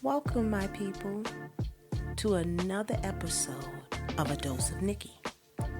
Welcome, my people, to another episode of A Dose of Nicki.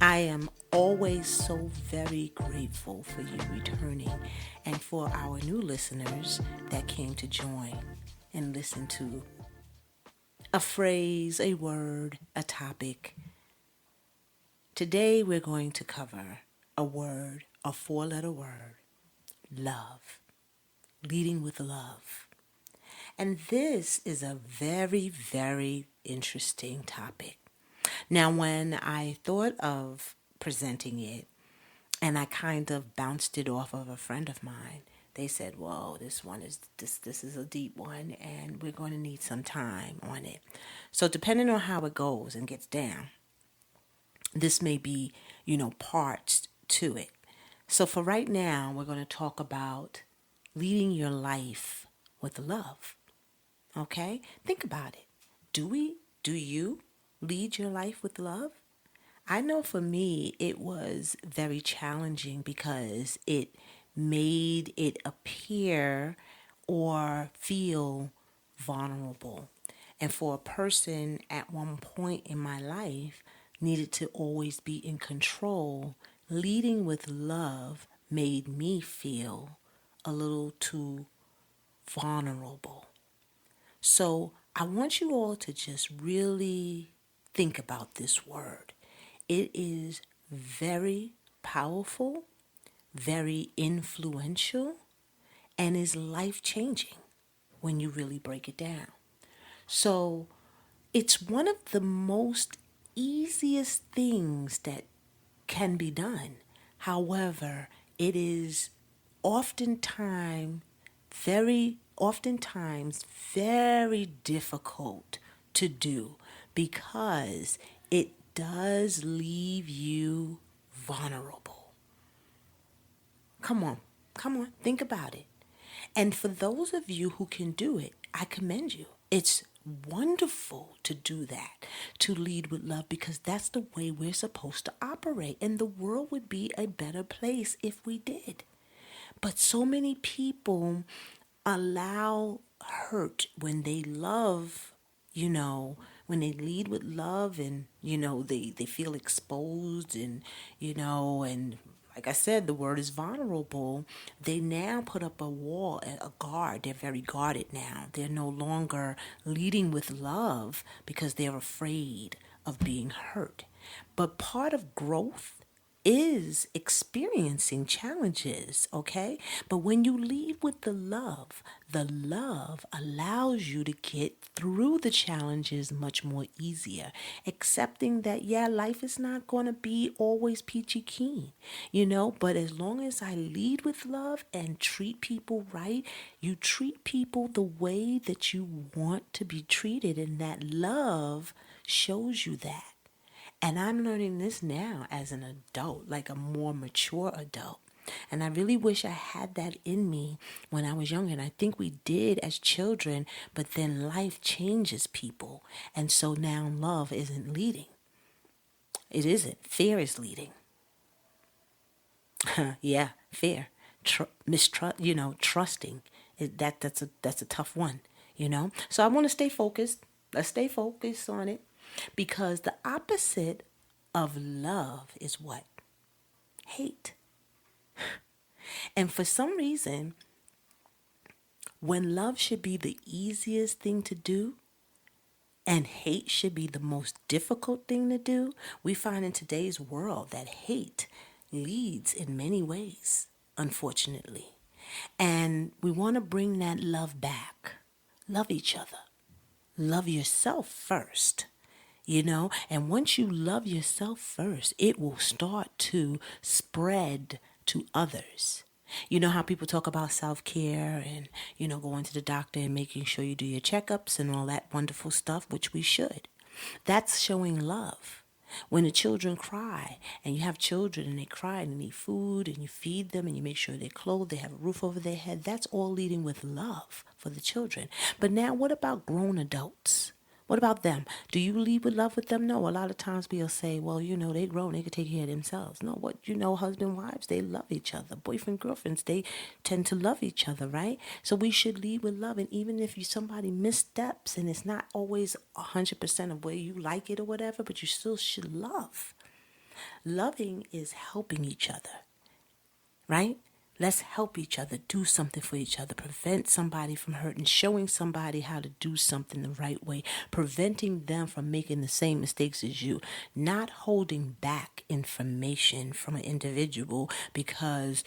I am always so very grateful for you returning and for our new listeners that came to join and listen to a phrase, a word, a topic. Today we're going to cover a word, a four-letter word, love, leading with love. And this is a very, very interesting topic. Now, when I thought of presenting it, and I kind of bounced it off of a friend of mine, they said, "Whoa, this is a deep one, and we're going to need some time on it." So, depending on how it goes and gets down, this may be, parts to it. So, for right now, we're going to talk about leading your life with love. Okay? Think about it. Do you lead your life with love? I know for me, it was very challenging because it made it appear or feel vulnerable. And for a person at one point in my life needed to always be in control, leading with love made me feel a little too vulnerable. So I want you all to just really think about this word. It is very powerful, very influential, and is life changing when you really break it down. So it's one of the most easiest things that can be done. However, it is oftentimes very difficult to do because it does leave you vulnerable. Come on, think about it. And for those of you who can do it, I commend you. It's wonderful to do that, to lead with love, because that's the way we're supposed to operate. And the world would be a better place if we did. But so many people allow hurt when they love, when they lead with love and, they feel exposed and like I said, the word is vulnerable. They now put up a wall, a guard. They're very guarded now. They're no longer leading with love because they're afraid of being hurt. But part of growth is experiencing challenges, okay? But when you lead with the love allows you to get through the challenges much more easier, accepting that, yeah, life is not going to be always peachy keen, but as long as I lead with love and treat people right, you treat people the way that you want to be treated, and that love shows you that. And I'm learning this now as an adult, like a more mature adult. And I really wish I had that in me when I was younger. And I think we did as children, but then life changes people. And so now love isn't leading. It isn't. Fear is leading. Yeah, fear. Mistrust, trusting. That's a tough one, So I want to stay focused. Let's stay focused on it. Because the opposite of love is what? Hate. And for some reason, when love should be the easiest thing to do and hate should be the most difficult thing to do, we find in today's world that hate leads in many ways, unfortunately. And we want to bring that love back. Love each other. Love yourself first. And once you love yourself first, it will start to spread to others. You know how people talk about self-care and, going to the doctor and making sure you do your checkups and all that wonderful stuff, which we should. That's showing love. When the children cry and you have children and they cry and they need food and you feed them and you make sure they're clothed, they have a roof over their head, that's all leading with love for the children. But now what about grown adults? What about them? Do you lead with love with them? No. A lot of times we'll say, well, they grown, they can take care of themselves. No, husband, wives, they love each other. Boyfriend, girlfriends, they tend to love each other, right? So we should lead with love. And even if somebody missteps and it's not always 100% of where you like it or whatever, but you still should love. Loving is helping each other, right? Let's help each other, do something for each other, prevent somebody from hurting, showing somebody how to do something the right way, preventing them from making the same mistakes as you, not holding back information from an individual because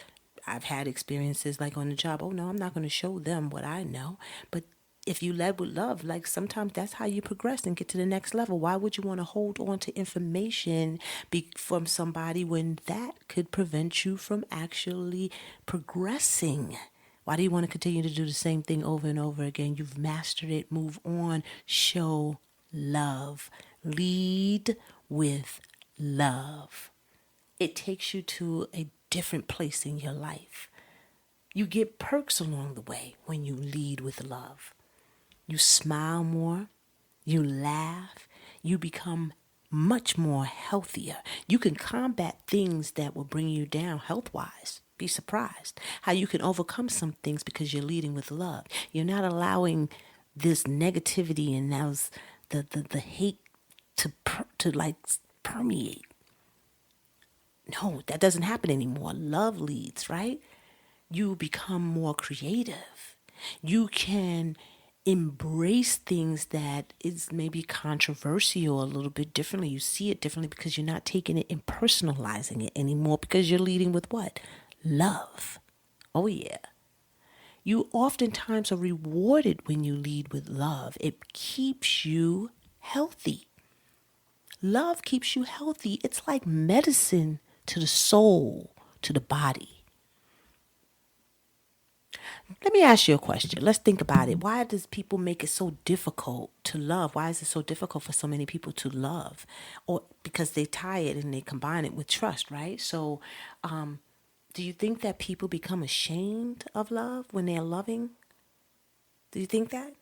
I've had experiences like on the job. Oh no, I'm not going to show them what I know. But if you led with love, like sometimes that's how you progress and get to the next level. Why would you want to hold on to information from somebody when that could prevent you from actually progressing? Why do you want to continue to do the same thing over and over again? You've mastered it. Move on. Show love. Lead with love. It takes you to a different place in your life. You get perks along the way when you lead with love. You smile more, you laugh, you become much more healthier. You can combat things that will bring you down health-wise. Be surprised how you can overcome some things because you're leading with love. You're not allowing this negativity and the hate to like permeate. No, that doesn't happen anymore. Love leads, right? You become more creative. You can embrace things that is maybe controversial a little bit differently. You see it differently because you're not taking it and personalizing it anymore because you're leading with what? Love. Oh, yeah. You oftentimes are rewarded when you lead with love. It keeps you healthy. Love keeps you healthy. It's like medicine to the soul, to the body. Let me ask you a question. Let's think about it. Why does people make it so difficult to love? Why is it so difficult for so many people to love? Or because they tie it and they combine it with trust, right? So, do you think that people become ashamed of love when they're loving? Do you think that?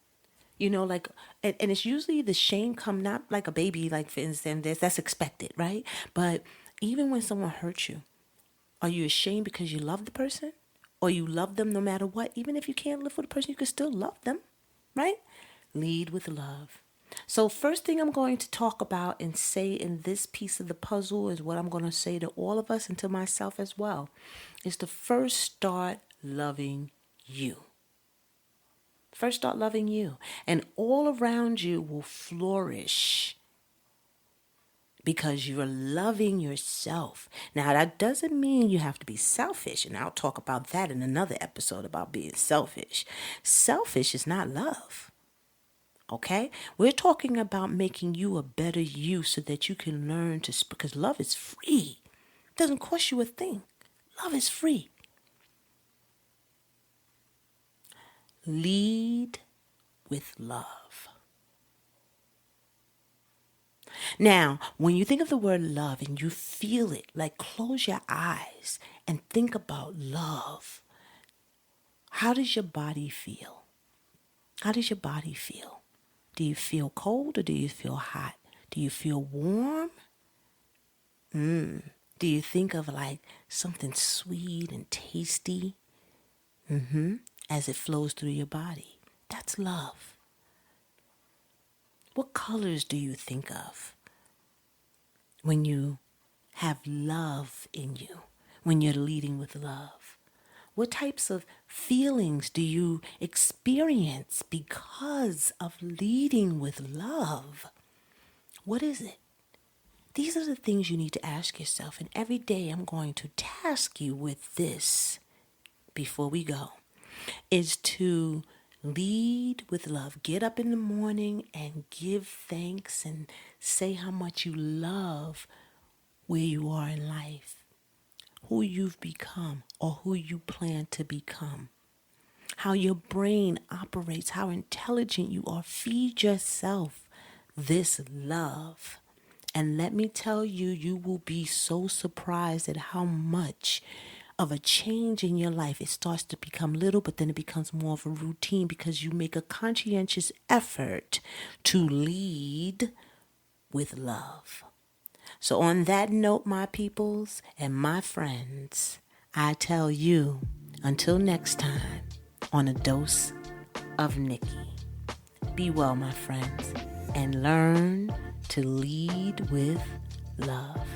And it's usually the shame come not like a baby, like for instance, that's expected, right? But even when someone hurts you, are you ashamed because you love the person? Or you love them no matter what? Even if you can't live with a person, you can still love them, right? Lead with love. So first thing I'm going to talk about and say in this piece of the puzzle is what I'm going to say to all of us and to myself as well, is to first start loving you. First start loving you. And all around you will flourish because you're loving yourself. Now, that doesn't mean you have to be selfish, and I'll talk about that in another episode about being selfish. Selfish is not love, okay? We're talking about making you a better you so that you can learn to, because love is free. It doesn't cost you a thing. Love is free. Lead with love. Now, when you think of the word love and you feel it, like close your eyes and think about love. How does your body feel? How does your body feel? Do you feel cold or do you feel hot? Do you feel warm? Do you think of like something sweet and tasty? As it flows through your body. That's love. What colors do you think of when you have love in you, when you're leading with love? What types of feelings do you experience because of leading with love? What is it? These are the things you need to ask yourself. And every day I'm going to task you with this before we go, is to lead with love. Get up in the morning and give thanks and say how much you love where you are in life, who you've become or who you plan to become, how your brain operates, how intelligent you are. Feed yourself this love. And let me tell you, you will be so surprised at how much of a change in your life. It starts to become little, but then it becomes more of a routine because you make a conscientious effort to lead with love. So on that note, my peoples and my friends, I tell you, until next time, on A Dose of Nicki, be well, my friends, and learn to lead with love.